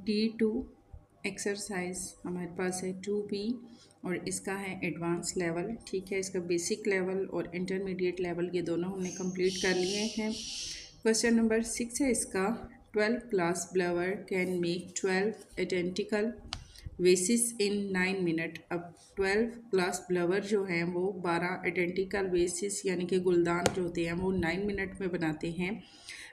T2 exercise हमारे पास है 2B और इसका है एडवांस लेवल। ठीक है, इसका बेसिक लेवल और इंटरमीडिएट लेवल ये दोनों हमने कंप्लीट कर लिए हैं। क्वेश्चन नंबर 6 है इसका, 12 glass blower can make 12 identical वेसिस इन 9 मिनट। अब 12 ग्लास ब्लवर जो हैं वो 12 आइडेंटिकल वेसिस यानी कि गुलदान जो होते हैं वो 9 मिनट में बनाते हैं।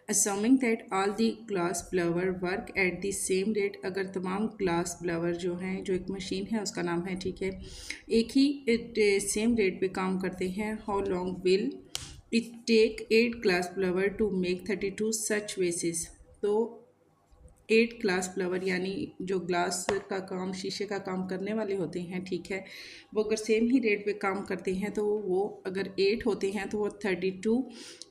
assuming that all the glass blower work at the same rate, अगर तमाम ग्लास ब्लवर जो हैं, जो एक मशीन है उसका नाम है, ठीक है, एक ही सेम रेट पे काम करते हैं, how long will it take 8 glass blower to make 32 such वेसिस। तो 8 ग्लास ब्लवर यानी जो ग्लास का काम, शीशे का काम करने वाले होते हैं, ठीक है, वो अगर सेम ही रेट पे काम करते हैं तो वो अगर 8 होते हैं तो वो 32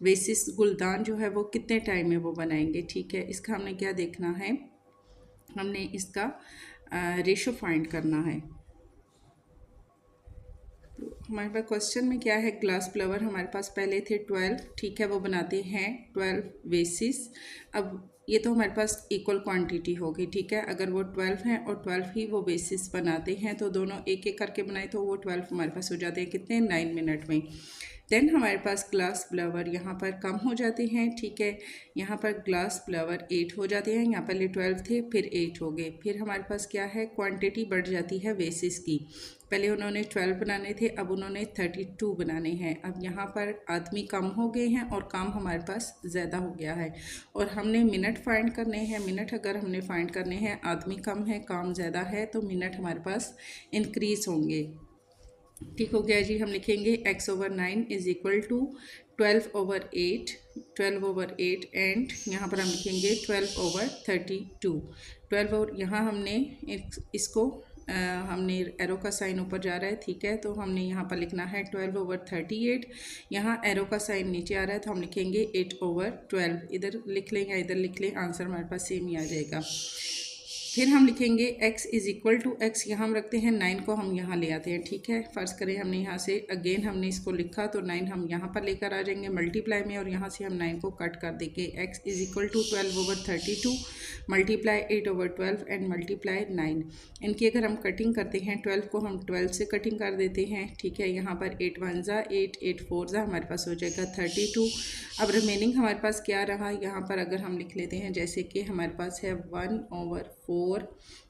वेसिस गुलदान जो है वो कितने टाइम में वो बनाएंगे। ठीक है, इसका हमने क्या देखना है, हमने इसका रेशो फाइंड करना है। तो हमारे पास क्वेश्चन में क्या है, ग्लास ब्लवर हमारे पास पहले थे 12, ठीक है, वो बनाते हैं 12 वेसिस। अब ये तो हमारे पास इक्वल क्वांटिटी होगी, ठीक है, अगर वो 12 हैं और 12 ही वो बेसिस बनाते हैं तो दोनों एक एक करके बनाए तो वो 12 हमारे पास हो जाते हैं कितने, 9 मिनट में। देन हमारे पास ग्लास ब्लवर यहाँ पर कम हो जाते हैं, ठीक है, यहाँ पर ग्लास ब्लवर 8 हो जाते हैं, यहाँ पहले 12 थे फिर 8 हो गए, फिर हमारे पास क्या है, क्वांटिटी बढ़ जाती है वेसिस की। पहले उन्होंने 12 बनाने थे, अब उन्होंने 32 बनाने हैं। अब यहाँ पर आदमी कम हो गए हैं और काम हमारे पास ज़्यादा हो गया है और हमने मिनट फाइंड करने हैं। मिनट अगर हमने फाइंड करने हैं, आदमी कम है काम ज़्यादा है तो मिनट हमारे पास इंक्रीज़ होंगे। ठीक हो गया जी, हम लिखेंगे x/9 is equal to 12/8, 12/8 and यहाँ पर हम लिखेंगे 12/32। 12 और यहाँ हमने इसको हमने एरो का साइन ऊपर जा रहा है, ठीक है, तो हमने यहाँ पर लिखना है 12/38। यहाँ एरो का साइन नीचे आ रहा है तो हम लिखेंगे 8/12। इधर लिख लें या इधर लिख लें, आंसर हमारे पास सेम ही आ जाएगा। फिर हम लिखेंगे x is equal to x, यहाँ हम रखते हैं 9 को हम यहाँ ले आते हैं, ठीक है, फ़र्ज़ करें हमने यहाँ से अगेन हमने इसको लिखा तो 9 हम यहाँ पर लेकर आ जाएंगे मल्टीप्लाई में और यहाँ से हम 9 को कट कर देंगे। x is equal to 12/32 multiply 8/12 and multiply 9। इनकी अगर हम कटिंग करते हैं, 12 को हम 12 से कटिंग कर देते हैं, ठीक है, यहाँ पर 8 1 ज़ा 8, 8 4 ज़ा हमारे पास हो जाएगा 32। अब रिमेनिंग हमारे पास क्या रहा, यहाँ पर अगर हम लिख लेते हैं जैसे कि हमारे पास है 1/4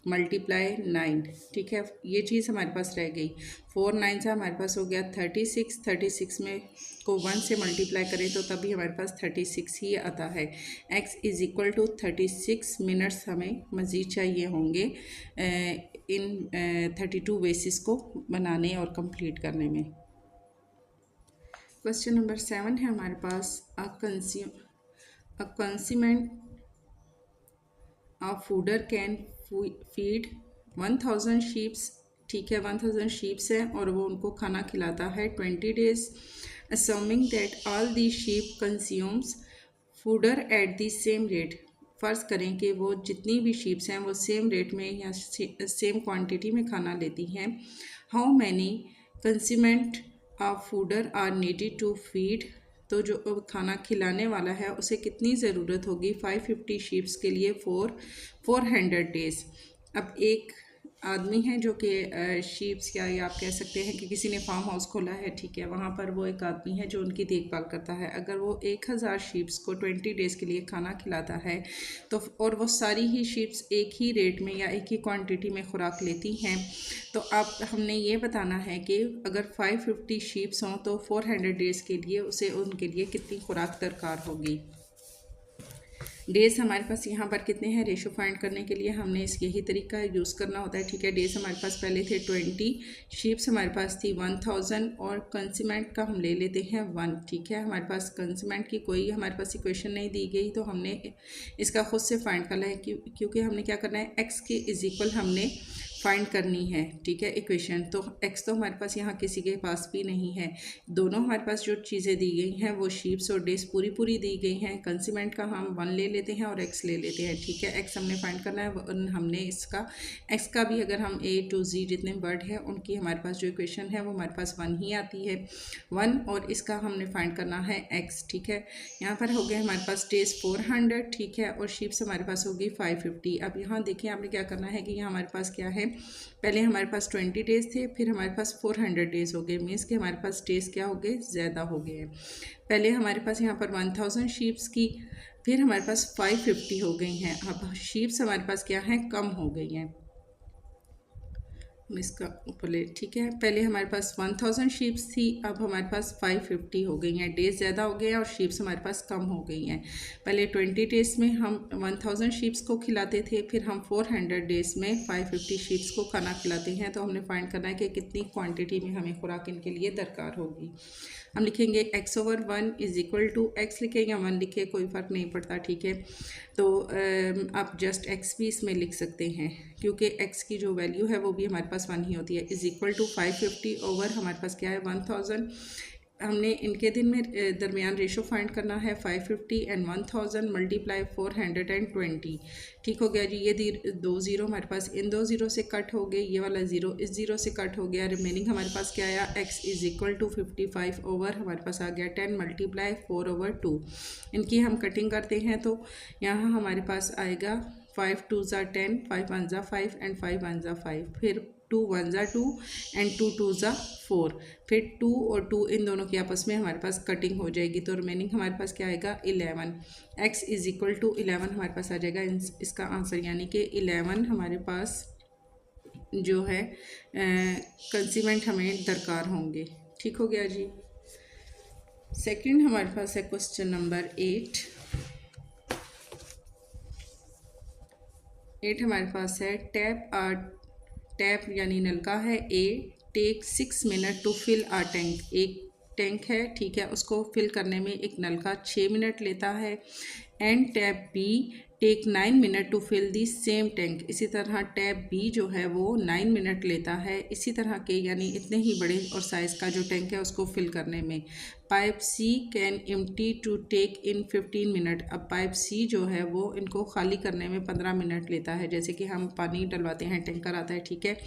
मल्टीप्लाई 9, ठीक है, ये चीज़ हमारे पास रह गई। 4 9 से हमारे पास हो गया 36, 36 में को 1 से मल्टीप्लाई करें तो तभी हमारे पास 36 ही आता है। x is equal to 36 minutes हमें मज़ीद चाहिए होंगे इन 32 वेसिस को बनाने और कंप्लीट करने में। क्वेश्चन नंबर 7 है हमारे पास, अ कंज्यूमेंट फूडर कैन फीड 1000 शीप्स, ठीक है, 1000 शीप्स हैं और वो उनको खाना खिलाता है 20 days. assuming that all the sheep consumes fooder at the same rate, फ़र्ज़ करें कि वो जितनी भी शीप्स हैं वो सेम रेट में या सेम क्वांटिटी में खाना लेती हैं। How many consignment of fodder are needed to feed, तो जो खाना खिलाने वाला है उसे कितनी ज़रूरत होगी 550 शीप्स के लिए 400 डेज़। अब एक आदमी है जो कि शीप्स या आप कह सकते हैं कि किसी ने फार्म हाउस खोला है, ठीक है, वहाँ पर वो एक आदमी है जो उनकी देखभाल करता है। अगर वो 1000 शीप्स को 20 डेज़ के लिए खाना खिलाता है तो और वो सारी ही शीप्स एक ही रेट में या एक ही क्वांटिटी में खुराक लेती हैं, तो अब हमने ये बताना है कि अगर 550 शीप्स हों तो 400 डेज़ के लिए उसे उनके लिए कितनी खुराक दरकार होगी। डेज़ हमारे पास यहाँ पर कितने हैं, रेशो फाइंड करने के लिए हमने यही तरीका यूज़ करना होता है, ठीक है। डेज़ हमारे पास पहले थे 20, शीप्स हमारे पास थी 1000 और कंज्यूमेंट का हम ले लेते हैं 1, ठीक है। हमारे पास कंज्यूमेंट की कोई हमारे पास इक्वेशन नहीं दी गई तो हमने इसका खुद से फाइंड करना है क्योंकि हमने क्या करना है, x के इज़ इक्वल हमने फाइंड करनी है, ठीक है, इक्वेशन। तो एक्स तो हमारे पास यहाँ किसी के पास भी नहीं है। दोनों हमारे पास जो चीज़ें दी गई हैं वो शीप्स और डेज पूरी पूरी दी गई हैं। कंसीमेंट का हम 1 ले लेते हैं और एक्स ले लेते हैं, ठीक है। एक्स हमने फाइंड करना है, हमने इसका एक्स का भी अगर हम A to Z जितने वर्ड हैं उनकी हमारे पास जो इक्वेशन है वो हमारे पास 1 ही आती है, 1। और इसका हमने फाइंड करना है एक्स, ठीक है। यहाँ पर हो गया हमारे पास डेज 400, ठीक है, और शीप्स हमारे पास होगी 550। अब यहाँ देखिए आपने क्या करना है कि यहाँ हमारे पास क्या है, पहले हमारे पास 20 डेज़ थे, फिर हमारे पास 400 डेज़ हो गए, मीन्स कि हमारे पास डेज़ क्या हो गए, ज़्यादा हो गए हैं। पहले हमारे पास यहाँ पर 1000 शीप्स की, फिर हमारे पास 550 हो गई हैं। अब शीप्स हमारे पास क्या हैं, कम हो गई हैं। इसका ऊपर ले, ठीक है। पहले हमारे पास 1000 शीप्स थी, अब हमारे पास 550 हो गई हैं। डेज ज़्यादा हो गए हैं और शीप्स हमारे पास कम हो गई हैं। पहले 20 डेज़ में हम 1000 शीप्स को खिलाते थे, फिर हम 400 डेज़ में 550 शीप्स को खाना खिलाते हैं। तो हमने फाइंड करना है कि कितनी क्वांटिटी में हमें खुराक इनके लिए दरकार होगी। हम लिखेंगे x/1 is equal to x लिखें या 1 लिखे, कोई फ़र्क नहीं पड़ता, ठीक है। तो आप जस्ट x भी इसमें लिख सकते हैं, क्योंकि x की जो वैल्यू है वो भी हमारे पास 1 ही होती है। इज़ इक्वल टू 550 ओवर हमारे पास क्या है 1000। हमने इनके दिन में दरमियान रेशो फाइंड करना है, 550 एंड 1000 मल्टीप्लाई 420, ठीक हो गया जी। ये 2 ज़ीरो हमारे पास इन 2 ज़ीरो से कट हो गए, ये वाला ज़ीरो इस ज़ीरो से कट हो गया। रिमेनिंग हमारे पास क्या आया, x is equal to 55 over हमारे पास आ गया 10 मल्टीप्लाई 4/2। इनकी हम कटिंग करते हैं तो यहाँ हमारे पास आएगा 5 2 ज़ा 10, 5 1 ज़ा 5 एंड 5 1 ज़ा 5, फिर 2 1 ज़ा 2 एंड 2 2 ज़ा 4, फिर 2 और 2 इन दोनों की आपस में हमारे पास कटिंग हो जाएगी। तो रिमेनिंग हमारे पास क्या आएगा 11। x इज़ इक्वल टू 11 हमारे पास आ जाएगा इसका आंसर, यानी कि 11 हमारे पास जो है कंसीमेंट हमें दरकार होंगे, ठीक हो गया जी। सेकंड हमारे पास है क्वेश्चन नंबर 8 हमारे पास है टैप यानी नलका है A take 6 minute to fill a tank. एक टैंक है, ठीक है, उसको फिल करने में एक नलका 6 मिनट लेता है। And tap B take 9 minute to fill the same tank. इसी तरह टैप B जो है वो 9 मिनट लेता है इसी तरह के, यानी इतने ही बड़े और साइज़ का जो टैंक है उसको फिल करने में। Pipe C can empty to take in 15 minute. अब पाइप C जो है वो इनको खाली करने में 15 मिनट लेता है। जैसे कि हम पानी डलवाते हैं, टैंकर आता है, ठीक है।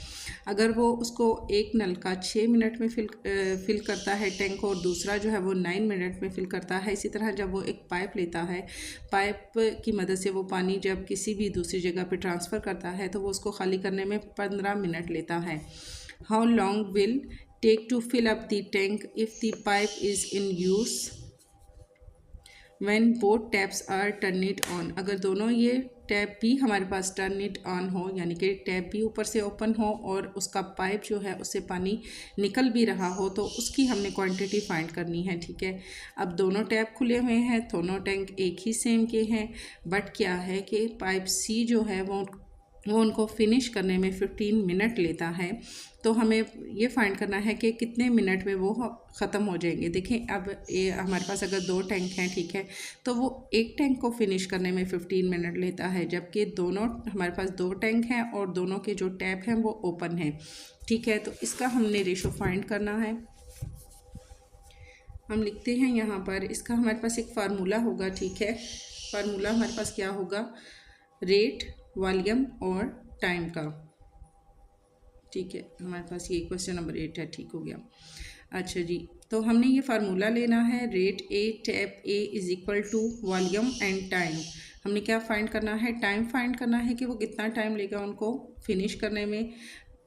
अगर वो उसको एक नल का 6 मिनट में फिल करता है टैंक और दूसरा जो है वो 9 मिनट में फिल करता है, इसी तरह जब वो एक पाइप लेता है, पाइप की मदद से वो पानी जब किसी भी दूसरी जगह पे ट्रांसफ़र करता है तो वो उसको खाली करने में 15 मिनट लेता है। How long will take to fill up the tank if the pipe is in use when both taps are turn it on। अगर दोनों ये टैप भी हमारे पास टर्न इट ऑन हो, यानी कि टैप भी ऊपर से ओपन हो और उसका पाइप जो है उससे पानी निकल भी रहा हो, तो उसकी हमने क्वांटिटी फाइंड करनी है, ठीक है। अब दोनों टैप खुले हुए हैं, दोनों टैंक एक ही सेम के हैं, बट क्या है कि पाइप सी जो है वो उनको फिनिश करने में 15 मिनट लेता है। तो हमें ये फाइंड करना है कि कितने मिनट में वो ख़त्म हो जाएंगे। देखें, अब ये हमारे पास अगर 2 टैंक हैं, ठीक है, तो वो एक टैंक को फिनिश करने में 15 मिनट लेता है, जबकि दोनों हमारे पास 2 टैंक हैं और दोनों के जो टैप हैं वो ओपन हैं, ठीक है। तो इसका हमने रेशो फाइंड करना है। हम लिखते हैं यहाँ पर, इसका हमारे पास एक फार्मूला होगा, ठीक है। फार्मूला हमारे पास क्या होगा, रेट, वॉल्यूम और टाइम का, ठीक है। हमारे पास ये क्वेश्चन नंबर 8 है, ठीक हो गया। अच्छा जी, तो हमने ये फार्मूला लेना है, rate A tap A is equal to volume and time. हमने क्या फाइंड करना है, टाइम फाइंड करना है कि वो कितना टाइम लेगा उनको फिनिश करने में।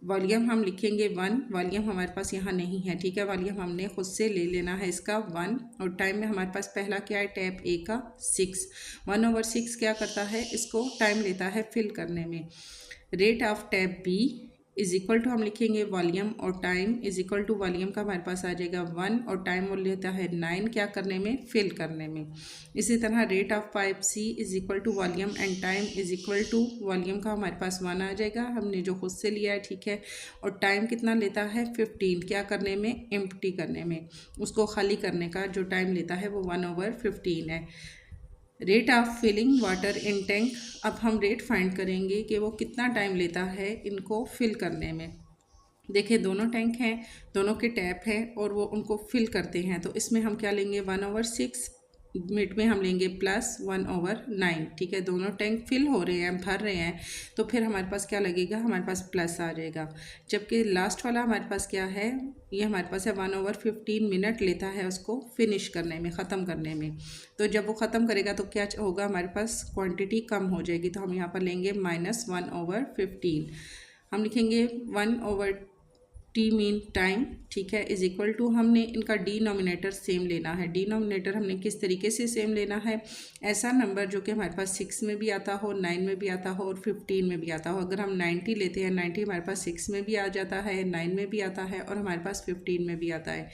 वॉल्यूम हम लिखेंगे 1, वॉल्यूम हमारे पास यहाँ नहीं है, ठीक है, वॉल्यूम हमने खुद से ले लेना है इसका 1। और टाइम में हमारे पास पहला क्या है, टैप A का 6, 1/6 क्या करता है, इसको टाइम लेता है फिल करने में। Rate of tap B is equal to हम लिखेंगे वॉल्यूम और time is equal to volume का हमारे पास आ जाएगा 1 और टाइम वो लेता है 9 क्या करने में, फिल करने में। इसी तरह rate of pipe C is equal to volume and time is equal to volume का हमारे पास 1 आ जाएगा, हमने जो खुद से लिया है, ठीक है। और टाइम कितना लेता है 15 क्या करने में, एम्प्टी करने में, उसको खाली करने का जो टाइम लेता है वो 1/15 है। Rate of filling water in tank. अब हम रेट फाइंड करेंगे कि वो कितना टाइम लेता है इनको फिल करने में। देखिए दोनों टैंक हैं, दोनों के टैप हैं और वो उनको फिल करते हैं, तो इसमें हम क्या लेंगे 1/6 मिनट में हम लेंगे +1/9। ठीक है, दोनों टैंक फिल हो रहे हैं, भर रहे हैं, तो फिर हमारे पास क्या लगेगा, हमारे पास प्लस आ जाएगा। जबकि लास्ट वाला हमारे पास क्या है, ये हमारे पास है 1/15 मिनट लेता है उसको फिनिश करने में, ख़त्म करने में। तो जब वो ख़त्म करेगा तो क्या होगा, हमारे पास क्वांटिटी कम हो जाएगी, तो हम यहाँ पर लेंगे -1/15। हम लिखेंगे 1/t मीन टाइम, ठीक है, इज इक्वल टू, हमने इनका डिनोमिनेटर सेम लेना है। डिनोमिनेटर हमने किस तरीके से सेम लेना है, ऐसा नंबर जो कि हमारे पास 6 में भी आता हो, 9 में भी आता हो और 15 में भी आता हो। अगर हम 90 लेते हैं, 90 हमारे पास 6 में भी आ जाता है, 9 में भी आता है और हमारे पास 15 में भी आता है।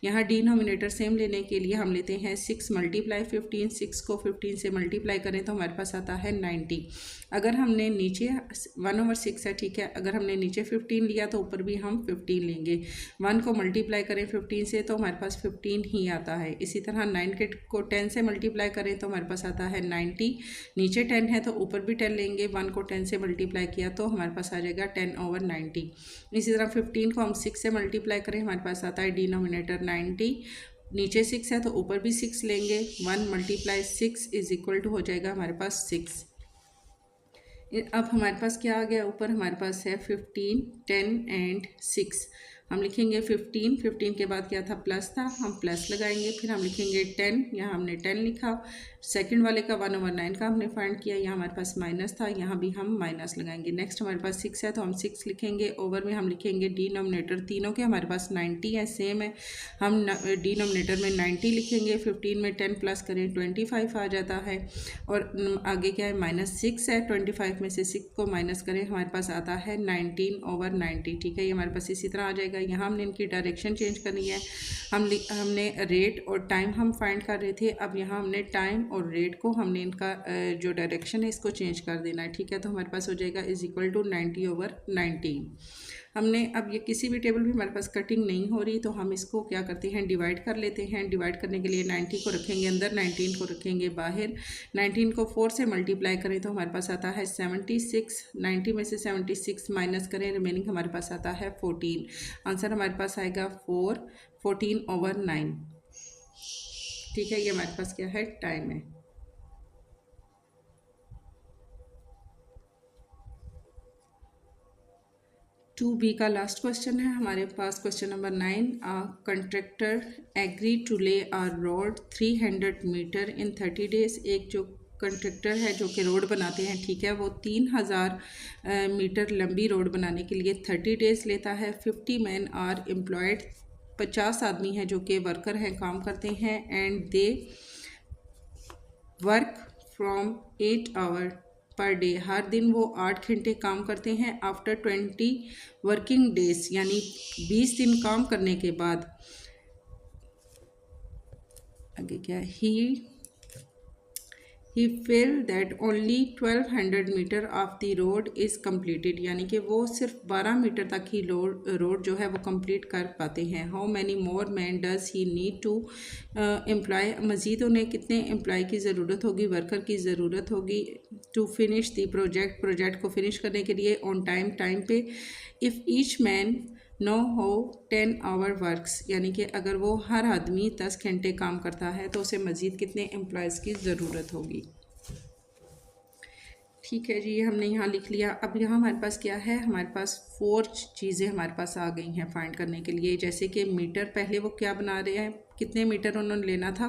यहाँ डिनोमिनेटर सेम लेने के लिए हम लेते हैं 6 × 15, 6 को 15 से मल्टीप्लाई करें तो हमारे पास आता है 90। अगर हमने नीचे 1/6 है, ठीक है, अगर हमने नीचे 15 लिया तो ऊपर भी हम 15 लेंगे। 1 को मल्टीप्लाई करें 15 से तो हमारे पास 15 ही आता है। इसी तरह 9 को 10 से मल्टीप्लाई करें तो हमारे पास आता है 90। नीचे 10 है तो ऊपर भी 10 लेंगे, 1 को 10 से मल्टीप्लाई किया तो हमारे पास आ जाएगा 10/90। इसी तरह 15 को हम 6 से मल्टीप्लाई करें, हमारे पास आता है डिनोमिनेटर 90। नीचे 6 है तो ऊपर भी 6 लेंगे, 1 × 6 इज इक्वल टू हो जाएगा हमारे पास 6। अब हमारे पास क्या आ गया, ऊपर हमारे पास है 15, 10 एंड 6। हम लिखेंगे 15 के बाद क्या था, प्लस था, हम प्लस लगाएंगे। फिर हम लिखेंगे 10, यहाँ हमने 10 लिखा। सेकंड वाले का 1/9 का हमने फाइंड किया, यहाँ हमारे पास माइनस था, यहाँ भी हम माइनस लगाएंगे। नेक्स्ट हमारे पास 6 है तो हम 6 लिखेंगे। ओवर में हम लिखेंगे डिनोमिनेटर, तीनों के हमारे पास 90 है, सेम है, हम डिनोमिनेटर में 90 लिखेंगे। 15 में 10 प्लस करें 25 आ जाता है। और आगे क्या है, -6 है, 25 में से 6 को माइनस करें, हमारे पास आता है 19/90। ठीक है, ये हमारे पास इसी तरह आ जाएगा। यहाँ हमने इनकी डायरेक्शन चेंज करनी है। हमने रेट और टाइम हम फाइंड कर रहे थे, अब यहाँ हमने टाइम और रेट को हमने इनका जो डायरेक्शन है इसको चेंज कर देना है। ठीक है, तो हमारे पास हो जाएगा इज इक्वल टू 90/19। हमने अब ये किसी भी टेबल में हमारे पास कटिंग नहीं हो रही तो हम इसको क्या करते हैं, डिवाइड कर लेते हैं। डिवाइड करने के लिए 90 को रखेंगे अंदर, 19 को रखेंगे बाहर। 19 को 4 से मल्टीप्लाई करें तो हमारे पास आता है 76। 90 में से 76 माइनस करें, रिमेनिंग हमारे पास आता है 14। आंसर हमारे पास आएगा 14/9। ठीक है, ये हमारे पास क्या है, टाइम है। 2B का लास्ट क्वेश्चन है हमारे पास, question number 9। Contractor agree to lay a road 300 metre in 30 days. एक जो कंट्रैक्टर है जो कि रोड बनाते हैं, ठीक है, वो 3000 मीटर लंबी रोड बनाने के लिए 30 डेज लेता है। 50 मैन आर एम्प्लॉयड, 50 आदमी हैं जो कि वर्कर हैं, काम करते हैं। And they work from 8 hour per day, हर दिन वो 8 घंटे काम करते हैं। आफ्टर 20 वर्किंग डेज, यानी 20 दिन काम करने के बाद आगे क्या, he feel that only 1200 metre of the road is completed, यानी कि वो सिर्फ 12 मीटर तक ही रोड जो है वो कंप्लीट कर पाते हैं। How many more man does he need to employ, मज़ीद उन्हें कितने एम्प्लॉय की ज़रूरत होगी, वर्कर की ज़रूरत होगी टू फिनिश द प्रोजेक्ट को फिनिश करने के लिए ऑन टाइम पे। इफ़ ईच मैन नो हो 10 आवर वर्क्स, यानी कि अगर वो हर आदमी 10 घंटे काम करता है तो उसे मज़ीद कितने एम्प्लॉयज़ की ज़रूरत होगी। ठीक है जी, हमने यहाँ लिख लिया। अब यहाँ हमारे पास क्या है, हमारे पास 4 चीज़ें हमारे पास आ गई हैं फाइंड करने के लिए। जैसे कि मीटर, पहले वो क्या बना रहे हैं, कितने मीटर उन्होंने लेना था,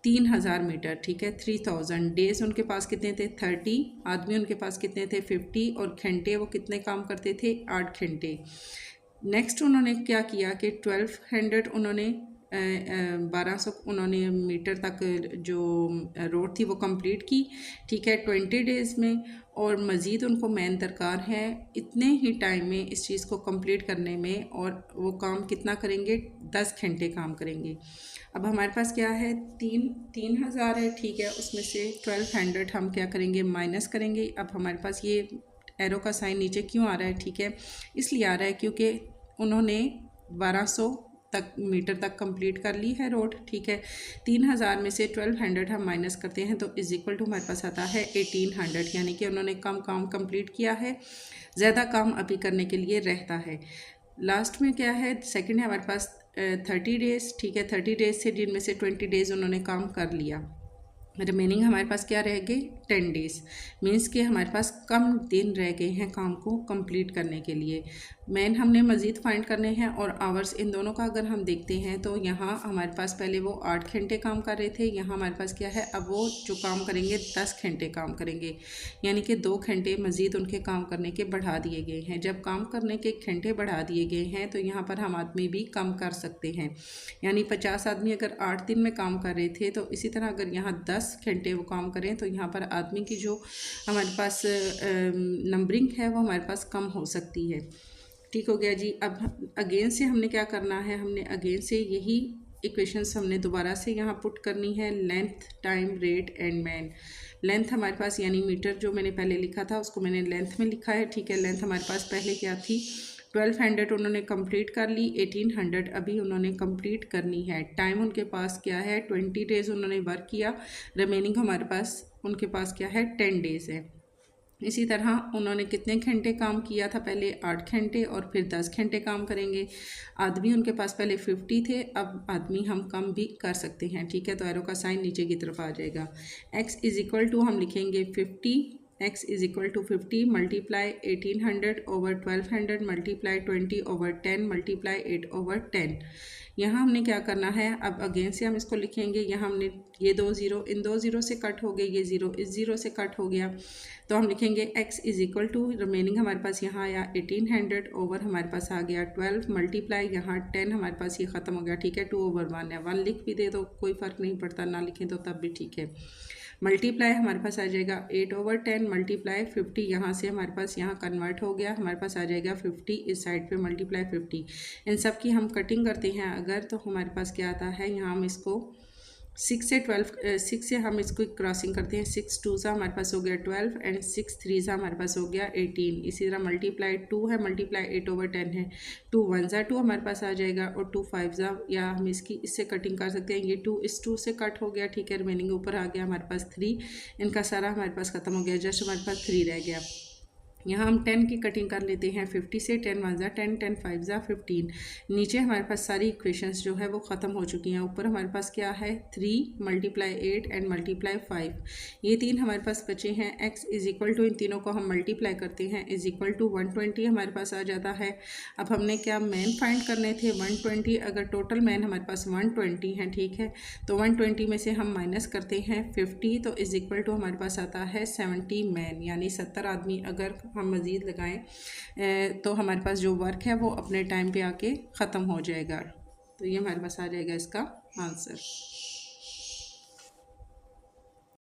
3000 मीटर, ठीक है, 3000। डेज उनके पास कितने थे, 30। आदमी उनके पास कितने थे, 50। और घंटे वो कितने काम करते थे, 8 घंटे। नेक्स्ट उन्होंने क्या किया कि 1200 उन्होंने 1200 उन्होंने मीटर तक जो रोड थी वो कंप्लीट की, ठीक है, 20 डेज़ में। और मज़ीद उनको मैन दरकार है इतने ही टाइम में इस चीज़ को कंप्लीट करने में, और वो काम कितना करेंगे, 10 घंटे काम करेंगे। अब हमारे पास क्या है, 3000 है, ठीक है, उसमें से 1200 हम क्या करेंगे, माइनस करेंगे। अब हमारे पास ये एरो का साइन नीचे क्यों आ रहा है, ठीक है, इसलिए आ रहा है क्योंकि उन्होंने 1200 तक कंप्लीट कर ली है रोड, ठीक है। 3000 में से 1200 हम माइनस करते हैं तो इज इक्वल टू हमारे पास आता है 1800, यानी कि उन्होंने कम काम कंप्लीट किया है, ज़्यादा काम अभी करने के लिए रहता है। लास्ट में क्या है, सेकंड है हमारे पास 30 डेज़, ठीक है। 30 डेज़ से जिनमें से 20 डेज़ उन्होंने काम कर लिया, रिमेनिंग हमारे पास क्या रह गए 10 डेज़, मीन्स कि हमारे पास कम दिन रह गए हैं काम को कंप्लीट करने के लिए। मेन हमने मज़ीद फाइंड करने हैं और आवर्स इन दोनों का अगर हम देखते हैं तो यहाँ हमारे पास पहले वो 8 घंटे काम कर रहे थे, यहाँ हमारे पास क्या है, अब वो जो काम करेंगे 10 घंटे काम करेंगे, यानी कि 2 घंटे मज़ीद उनके काम करने के बढ़ा दिए गए हैं। जब काम करने के घंटे बढ़ा दिए गए हैं तो यहाँ पर हम आदमी भी कम कर सकते हैं, यानी 50 आदमी अगर 8 दिन में काम कर रहे थे तो इसी तरह अगर यहाँ 10 घंटे वो काम करें तो यहाँ पर आदमी की जो हमारे पास नंबरिंग है वो हमारे पास कम हो सकती है। ठीक हो गया जी। अब अगेन से हमने क्या करना है, हमने अगेन से यही इक्वेशंस हमने दोबारा से यहाँ पुट करनी है, length, time, rate and man. Length हमारे पास यानी मीटर जो मैंने पहले लिखा था उसको मैंने लेंथ में लिखा है, ठीक है। लेंथ हमारे पास पहले क्या थी 1200 उन्होंने कंप्लीट कर ली, 1800 अभी उन्होंने कंप्लीट करनी है। टाइम उनके पास क्या है 20 डेज़ उन्होंने वर्क किया, रिमेनिंग हमारे पास उनके पास क्या है 10 डेज़ है। इसी तरह उन्होंने कितने घंटे काम किया था, पहले 8 घंटे और फिर 10 घंटे काम करेंगे। आदमी उनके पास पहले 50 थे, अब आदमी हम कम भी कर सकते हैं, ठीक है। तो एरो का साइन नीचे की तरफ आ जाएगा। x इज़ इक्वल टू हम लिखेंगे 50, x is equal to 50 multiply 1800 over 1200 multiply 20 over 10 multiply 8 over 10। यहाँ हमने क्या करना है, अब अगेन से हम इसको लिखेंगे, यहाँ हमने ये 2 ज़ीरो इन 2 ज़ीरो से कट हो गए, ये ज़ीरो इस ज़ीरो से कट हो गया, तो हम लिखेंगे x is equal to remaining हमारे पास यहाँ आया 1800 ओवर हमारे पास आ गया 12 मल्टीप्लाई यहाँ 10 हमारे पास ये ख़त्म हो गया, ठीक है। 2 ओवर 1 है, 1 लिख भी दे तो कोई फ़र्क नहीं पड़ता, ना लिखें तो तब भी ठीक है। मल्टीप्लाई हमारे पास आ जाएगा 8 ओवर 10 मल्टीप्लाई 50, यहाँ से हमारे पास यहाँ कन्वर्ट हो गया, हमारे पास आ जाएगा 50 इस साइड पे मल्टीप्लाई 50। इन सब की हम कटिंग करते हैं अगर, तो हमारे पास क्या आता है, यहाँ हम इसको 6 से 12 6 से हम इसको क्रॉसिंग करते हैं, 6 2 सा हमारे पास हो गया 12 एंड 6 3 सा हमारे पास हो गया 18। इसी तरह मल्टीप्लाई 2 है, मल्टीप्लाई 8 ओवर 10 है, 2 1 सा 2 हमारे पास आ जाएगा और 2 5 सा, या हम इसकी इससे कटिंग कर सकते हैं, ये 2 इस 2 से कट हो गया, ठीक है। रिमेनिंग ऊपर आ गया हमारे पास 3, इनका सारा हमारे पास ख़त्म हो गया, जस्ट हमारे पास 3 रह गया। यहाँ हम 10 की कटिंग कर लेते हैं 50 से, 10 1 ज़ा 10, 10 5 ज़ा 15। नीचे हमारे पास सारी इक्वेशंस जो है वो ख़त्म हो चुकी हैं। ऊपर हमारे पास क्या है 3 मल्टीप्लाई 8 एंड मल्टीप्लाई 5, ये 3 हमारे पास बचे हैं। x इज़ इक्वल टू इन तीनों को हम मल्टीप्लाई करते हैं, इज़ इक्वल टू 120 हमारे पास आ जाता है। अब हमने क्या मैन फाइंड करने थे 120, अगर टोटल मैन हमारे पास 120 है, ठीक है, तो 120 में से हम माइनस करते हैं 50, तो इज़ इक्वल टू हमारे पास आता है 70 मैन, यानी 70 आदमी अगर हम मज़ीद लगाएं तो हमारे पास जो वर्क है वो अपने टाइम पे आके ख़त्म हो जाएगा। तो ये हमारे पास आ जाएगा इसका आंसर।